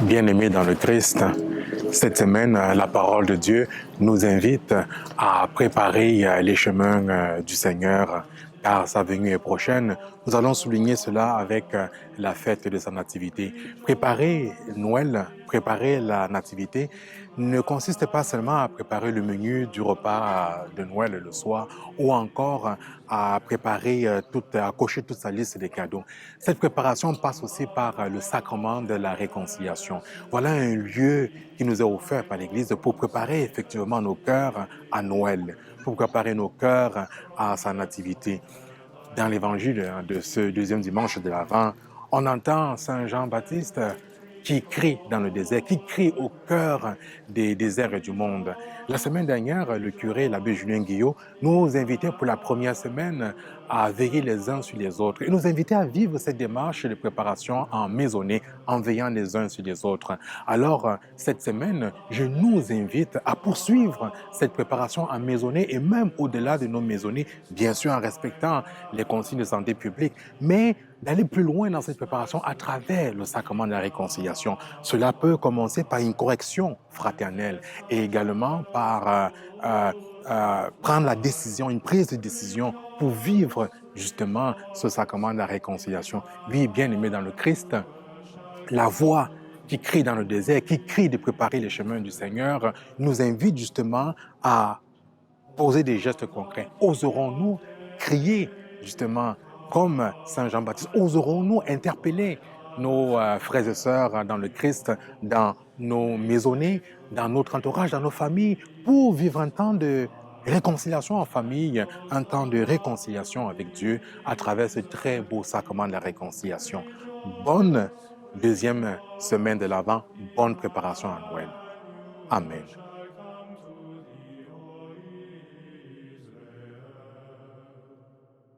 Bien-aimés dans le Christ, cette semaine, la parole de Dieu nous invite à préparer les chemins du Seigneur, car sa venue est prochaine. Nous allons souligner cela avec la fête de sa nativité. Préparer Noël, préparer la nativité, ne consiste pas seulement à préparer le menu du repas de Noël le soir, ou encore à préparer à cocher toute sa liste de cadeaux. Cette préparation passe aussi par le sacrement de la réconciliation. Voilà un lieu qui nous est offert par l'Église pour préparer effectivement nos cœurs à Noël, pour préparer nos cœurs à sa nativité. Dans l'évangile de ce deuxième dimanche de l'Avent, on entend Saint Jean-Baptiste qui crie dans le désert, qui crie au cœur des déserts du monde. La semaine dernière, le curé, l'abbé Julien Guillot, nous invitait pour la première semaine à veiller les uns sur les autres et nous invitait à vivre cette démarche de préparation en maisonnée, en veillant les uns sur les autres. Alors, cette semaine, je nous invite à poursuivre cette préparation en maisonnée et même au-delà de nos maisonnées, bien sûr en respectant les consignes de santé publique, mais d'aller plus loin dans cette préparation à travers le sacrement de la réconciliation. Cela peut commencer par une correction fraternelle et également par prendre la décision, une prise de décision pour vivre justement ce sacrement de la réconciliation. Oui, bien-aimé dans le Christ, la voix qui crie dans le désert, qui crie de préparer les chemins du Seigneur, nous invite justement à poser des gestes concrets. Oserons-nous crier justement comme Saint Jean-Baptiste? Oserons-nous interpeller nos frères et sœurs dans le Christ, dans nos maisonnées, dans notre entourage, dans nos familles, pour vivre un temps de réconciliation en famille, un temps de réconciliation avec Dieu à travers ce très beau sacrement de la réconciliation. Bonne deuxième semaine de l'Avent, bonne préparation à Noël. Amen.